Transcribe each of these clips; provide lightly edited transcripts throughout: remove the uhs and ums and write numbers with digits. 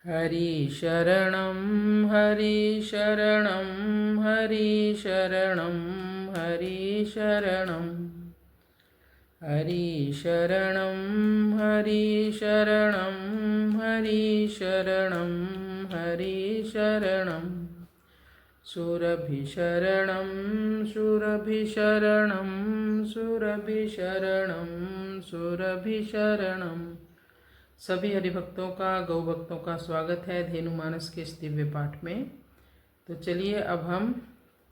हरि शरणं हरि शरणं हरि शरणं हरि शरणं हरि शरणं हरि शरणं हरि शरणं हरि शरणं सुरभिशरणं सुरभिशरणं सुरभिशरणं सुरभिशरणं। सभी हरिभक्तों का गौ भक्तों का स्वागत है धेनु मानस के इस दिव्य पाठ में। तो चलिए अब हम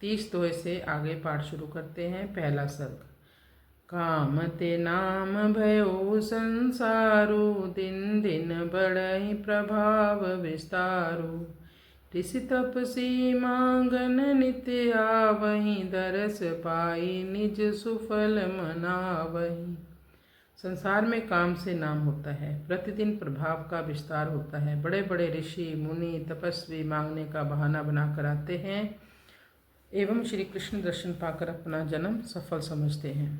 30 दोहे से आगे पाठ शुरू करते हैं। पहला सर्ग। काम ते नाम भयो संसारु, दिन दिन बढ़ई प्रभाव विस्तारु। ऋषि तपसी मांगन नित्य आवहि, दरस पाई निज सुफल मनावहि। संसार में काम से नाम होता है, प्रतिदिन प्रभाव का विस्तार होता है। बड़े बड़े ऋषि मुनि तपस्वी मांगने का बहाना बनाकर आते हैं एवं श्री कृष्ण दर्शन पाकर अपना जन्म सफल समझते हैं।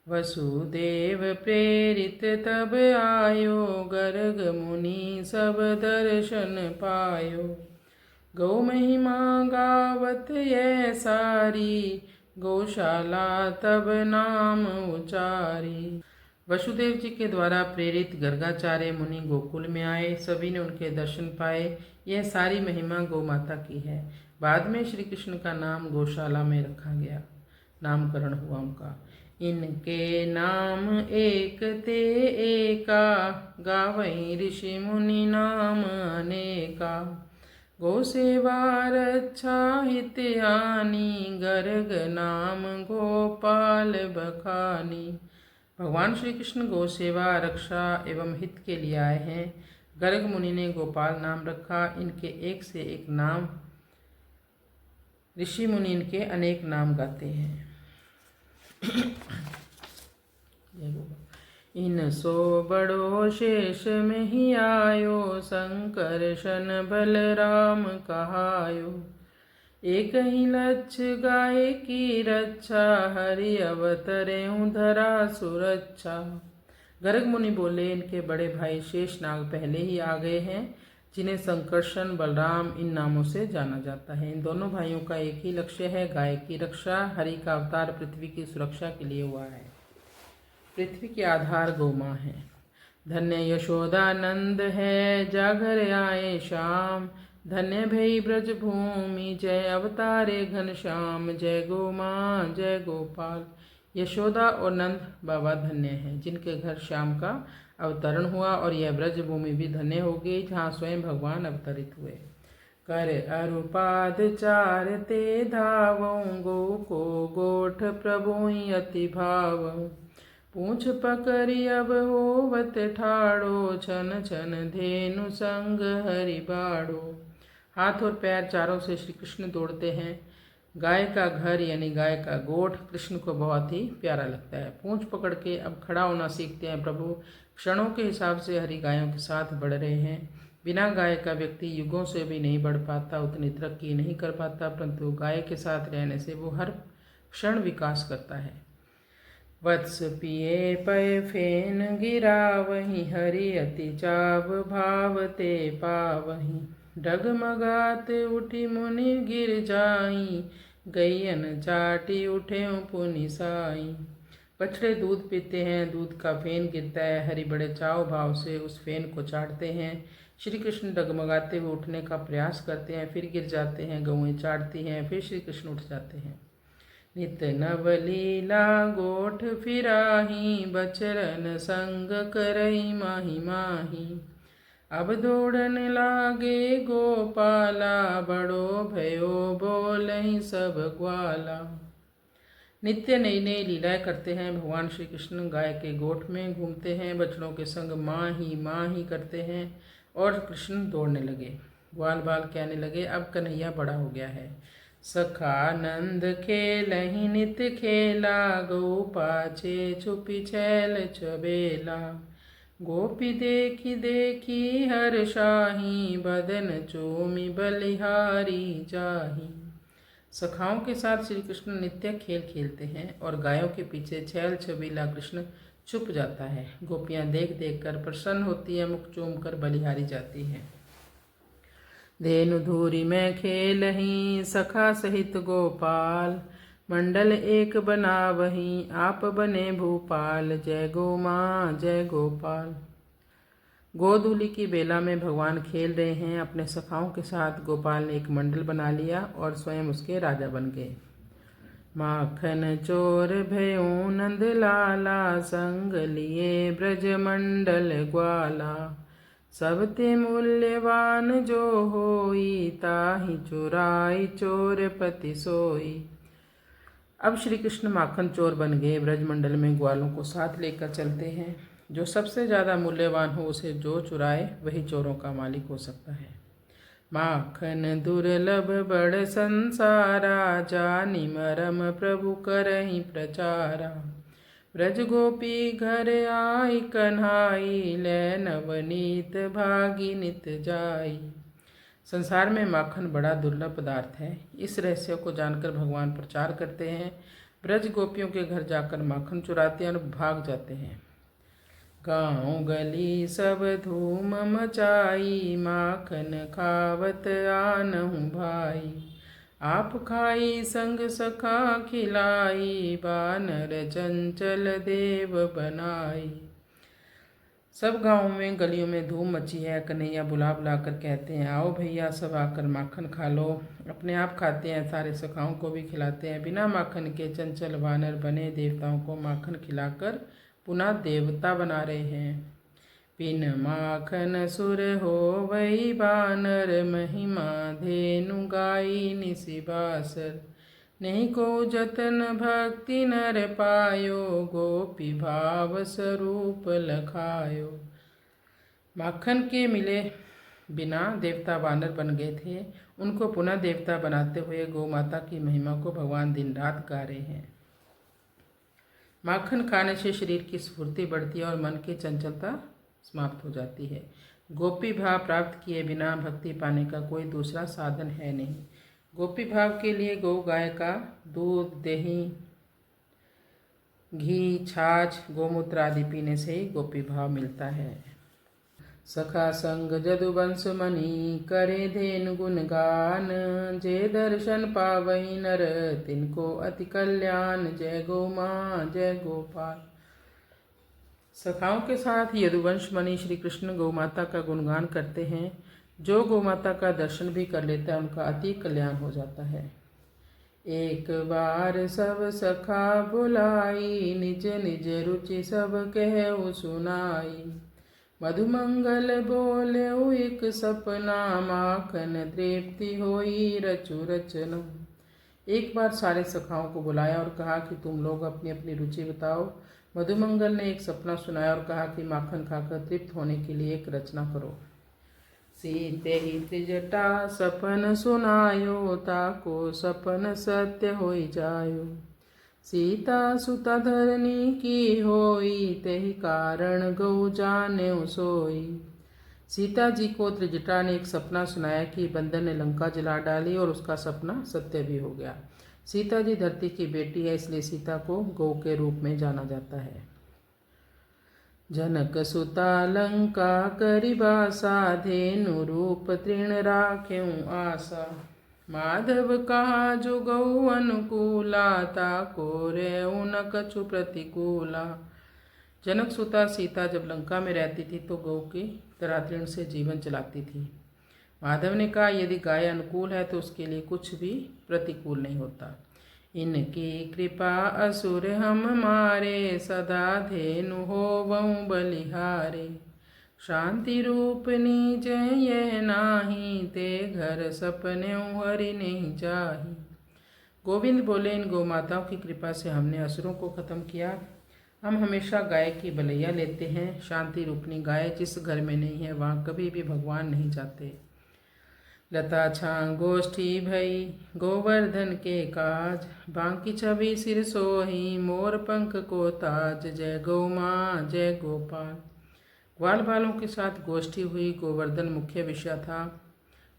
वसुदेव प्रेरित तब आयो, गर्ग मुनि सब दर्शन पायो। गौ महिमा गावत यह सारी, गौशाला तब नाम उचारी। वसुदेव जी के द्वारा प्रेरित गर्गाचार्य मुनि गोकुल में आए, सभी ने उनके दर्शन पाए। यह सारी महिमा गौ माता की है। बाद में श्री कृष्ण का नाम गौशाला में रखा गया, नामकरण हुआ उनका। इनके नाम एक ते एका, गावई ऋषि मुनि नाम अनेका। गौ सेवा रक्षा हित हानि, गर्ग नाम गोपाल बखानी। भगवान श्री कृष्ण गौ सेवा रक्षा एवं हित के लिए आए हैं। गर्ग मुनि ने गोपाल नाम रखा। इनके एक से एक नाम, ऋषि मुनि इनके अनेक नाम गाते हैं। इन सो बड़ो शेष में ही आयो, संकर्षण बलराम कहायो। एक ही लक्ष्य गाय की रक्षा, हरि अवतरे धरा सुरक्षा। गर्ग मुनि बोले, इनके बड़े भाई शेषनाग पहले ही आ गए हैं, जिन्हें संकर्षण बलराम इन नामों से जाना जाता है। इन दोनों भाइयों का एक ही लक्ष्य है, गाय की रक्षा। हरि का अवतार पृथ्वी की सुरक्षा के लिए हुआ है। पृथ्वी के आधार गौ माँ है। धन्य यशोदानंद है, जागर आए शाम। धन्य भई ब्रज भूमि, जय अवतारे घनश्याम। जय गो माँ जय गोपाल। यशोदा और नंद बाबा धन्य हैं, जिनके घर श्याम का अवतरण हुआ, और यह ब्रज भूमि भी धन्य हो गई, जहाँ स्वयं भगवान अवतरित हुए। कर अरुपाद चार ते धावों, गो को गोठ प्रभुई अति भावों। पूछ पकड़ी अब होवत ठाड़ो, छन छन धेनु संग हरि बाड़ो। हाथ और पैर चारों से श्री कृष्ण दौड़ते हैं। गाय का घर यानी गाय का गोठ कृष्ण को बहुत ही प्यारा लगता है। पूंछ पकड़ के अब खड़ा होना सीखते हैं प्रभु। क्षणों के हिसाब से हरि गायों के साथ बढ़ रहे हैं। बिना गाय का व्यक्ति युगों से भी नहीं बढ़ पाता, उतनी तरक्की नहीं कर पाता, परंतु गाय के साथ रहने से वो हर क्षण विकास करता है। वत्स पिए पय फेन गिरा वहीं, हरि अति चाव भावते पावहीं। डगमगात उठी मुनि गिर जाई, गैयन चाटी उठे पुनि साई। बछड़े दूध पीते हैं, दूध का फेन गिरता है। हरि बड़े चाव भाव से उस फेन को चाटते हैं। श्री कृष्ण डगमगाते हुए उठने का प्रयास करते हैं, फिर गिर जाते हैं। गौएं चाटती हैं, फिर श्री कृष्ण उठ जाते हैं। नित नवलीला गोठ फिराही, बचरन संग करई माही माही। अब दौड़न लागे गोपाला, बड़ो भयो बोलहि सब ग्वाला। नित्य नई नई लीलाएं करते हैं भगवान श्री कृष्ण। गाय के गोठ में घूमते हैं, बछड़ों के संग माँ ही करते हैं, और कृष्ण दौड़ने लगे। ग्वाल बाल कहने लगे, अब कन्हैया बड़ा हो गया है। सखानंद खेलहि नित खेला, गौ पाछे छुपी छैल छबेला। गोपी देखी देखी हर्षाही, बदन चूमि बलिहारी जाही। सखाओं के साथ श्री कृष्ण नित्य खेल खेलते हैं, और गायों के पीछे छैल छबीला कृष्ण छुप जाता है। गोपियां देख देख कर प्रसन्न होती है, मुख चूम कर बलिहारी जाती हैं। धेनु धूरी में खेलहीं सखा सहित गोपाल, मंडल एक बना वहीं आप बने भूपाल। जय गो माँ जय गोपाल। गोधूली की बेला में भगवान खेल रहे हैं अपने सखाओं के साथ। गोपाल ने एक मंडल बना लिया और स्वयं उसके राजा बन गए। माखन चोर भयो नंद लाला, संग लिए ब्रज मंडल ग्वाला। सब ते मूल्यवान जो होई, ताहि चुराई चोर पति सोई। अब श्री कृष्ण माखन चोर बन गए। ब्रजमंडल में ग्वालों को साथ लेकर चलते हैं। जो सबसे ज़्यादा मूल्यवान हो उसे जो चुराए वही चोरों का मालिक हो सकता है। माखन दुर्लभ बड़ संसारा, जानि मरम प्रभु करहि प्रचारा। ब्रज गोपी घर आई कन्हाई, लै नवनीत भागी नित जाई। संसार में माखन बड़ा दुर्लभ पदार्थ है। इस रहस्य को जानकर भगवान प्रचार करते हैं। ब्रज गोपियों के घर जाकर माखन चुराते हैं और भाग जाते हैं। गाँव गली सब धूम मचाई, माखन खावत आनहु भाई। आप खाई संग सखा खिलाई, बानर चंचल देव बनाई। सब गाँव में गलियों में धूम मची है। कन्हैया बुला बुलाकर कहते हैं, आओ भैया सब आकर माखन खा लो। अपने आप खाते हैं, सारे सखाओं को भी खिलाते हैं। बिना माखन के चंचल वानर बने देवताओं को माखन खिलाकर पुनः देवता बना रहे हैं। बिन माखन सुर हो वही बानर, महिमा धेनु गाई निशिबासर। नहीं को जतन भक्ति नर पायो, गोपी भाव स्वरूप लखायो। माखन के मिले बिना देवता वानर बन गए थे। उनको पुनः देवता बनाते हुए गौ माता की महिमा को भगवान दिन रात गा रहे हैं। माखन खाने से शरीर की स्फूर्ति बढ़ती है और मन की चंचलता समाप्त हो जाती है। गोपी भाव प्राप्त किए बिना भक्ति पाने का कोई दूसरा साधन है नहीं। गोपी भाव के लिए गौ गाय का दूध, दही, घी, छाछ, गोमूत्र आदि पीने से ही गोपी भाव मिलता है। सखा संग जदुवंश मणि, करे धेनु गुणगान। जे दर्शन पावई नर, तिनको अति कल्याण। जय गो माँ जय गोपाल। सखाओं के साथ यदुवंश मणि श्री कृष्ण गौ माता का गुणगान करते हैं। जो गौ माता का दर्शन भी कर लेता है उनका अति कल्याण हो जाता है। एक बार सब सखा बुलाई, निज निज रुचि सब कहु सुनाई। मधुमंगल बोले एक सपना, माखन तृप्ति होई रचु रचना। एक बार सारे सखाओं को बुलाया और कहा कि तुम लोग अपनी अपनी रुचि बताओ। मधुमंगल ने एक सपना सुनाया और कहा कि माखन खाकर तृप्त होने के लिए एक रचना करो। सीते ही त्रिजटा सपन सुनायो, ताको सपन सत्य होई जायो। सीता सुता धरनी की होई, तेहि कारण गौ जाने सोई। सीता जी को त्रिजटा ने एक सपना सुनाया कि बंदर ने लंका जला डाली और उसका सपना सत्य भी हो गया। सीता जी धरती की बेटी है, इसलिए सीता को गौ के रूप में जाना जाता है। जनक सुता लंका करि बासा, धेनु रूप तृण राख्यं आशा। माधव कहा जो गौ अनुकूला, ताको रेउ न कछु प्रतिकूला। जनक सुता सीता जब लंका में रहती थी तो गौ की तरह तृण से जीवन चलाती थी। माधव ने कहा यदि गाय अनुकूल है तो उसके लिए कुछ भी प्रतिकूल नहीं होता। इनकी कृपा असुर हम मारे, सदा धेनु होवं बलिहारे। शांति रूपनी जय यह नाही, ते घर सपने हरि नहीं जाही। गोविंद बोले इन गौ माताओं की कृपा से हमने असुरों को खत्म किया। हम हमेशा गाय की बलैया लेते हैं। शांति रूपनी गाय जिस घर में नहीं है वहाँ कभी भी भगवान नहीं जाते। लता छां गोष्ठी भई गोवर्धन के काज, बांकी छवि सिर सोही मोर पंख को ताज। जय गौ माँ जय गोपाल। ग्वाल बालों के साथ गोष्ठी हुई। गोवर्धन मुख्य विषय था।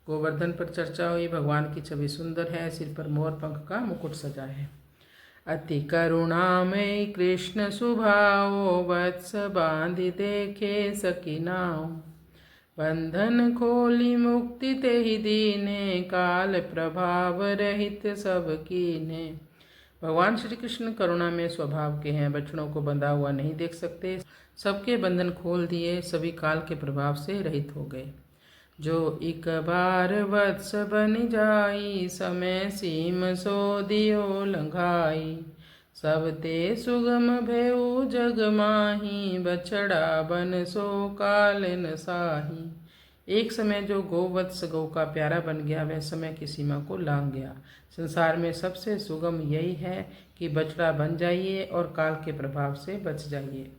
गोवर्धन पर चर्चा हुई। भगवान की छवि सुंदर है, सिर पर मोर पंख का मुकुट सजा है। अति करुणामय कृष्ण सुभाओ, वत्स बांधि देखे सकी नाव। बंधन खोली मुक्ति तेहि दीने, काल प्रभाव रहित सब कीने। भगवान श्री कृष्ण करुणा में स्वभाव के हैं, बछड़ों को बंधा हुआ नहीं देख सकते, सबके बंधन खोल दिए, सभी काल के प्रभाव से रहित हो गए। जो एक बार वत्स बन जाई, समय सीम सो दियो लंघाई। सब ते सुगम भेउ जग माही, बछड़ा बन सो काल न साही। एक समय जो गोवत्स गौ का प्यारा बन गया, वह समय की सीमा को लांघ गया। संसार में सबसे सुगम यही है कि बछड़ा बन जाइए और काल के प्रभाव से बच जाइए।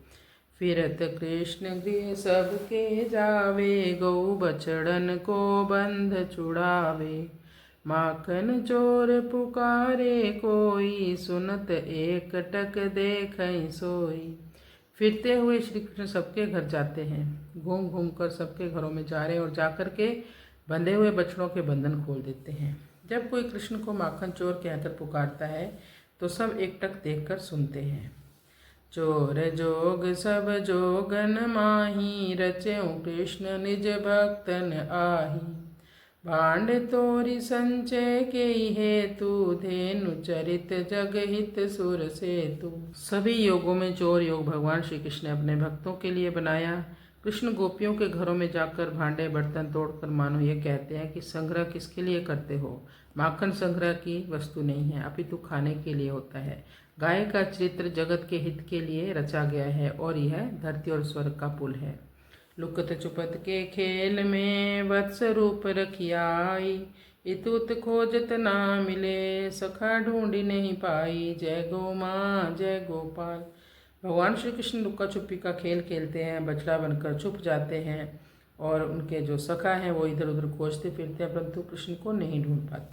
फिरत कृष्ण गृह सबके जावे, गौ बछड़न को बंध छुड़ावे। माखन चोर पुकारे कोई, सुनत एक टक देखै सोई। फिरते हुए श्री कृष्ण सबके घर जाते हैं, घूम घूम कर सबके घरों में जा रहे और जाकर के बंधे हुए बछड़ों के बंधन खोल देते हैं। जब कोई कृष्ण को माखन चोर कहकर पुकारता है तो सब एकटक देखकर सुनते हैं। चोर जोग सब जोगन माही, रचेऊ कृष्ण निज भक्तन आही। भांड तोरी संचय के हेतु, धेनु चरित जगहित सुर सेतु। सभी योगों में चोर योग भगवान श्री कृष्ण ने अपने भक्तों के लिए बनाया। कृष्ण गोपियों के घरों में जाकर भांडे बर्तन तोड़कर मानो ये कहते हैं कि संग्रह किसके लिए करते हो, माखन संग्रह की वस्तु नहीं है, अपितु खाने के लिए होता है। गाय का चरित्र जगत के हित के लिए रचा गया है और यह धरती और स्वर्ग का पुल है। लुकत चुपत के खेल में वत्स रूप रखियाई, इतुत खोजत ना मिले, सखा ढूंढी नहीं पाई। जय गो माँ जय गोपाल। भगवान श्री कृष्ण लुका छुपी का खेल खेलते हैं, बछड़ा बनकर छुप जाते हैं और उनके जो सखा हैं वो इधर उधर खोजते फिरते हैं, परंतु कृष्ण को नहीं ढूंढ पाते।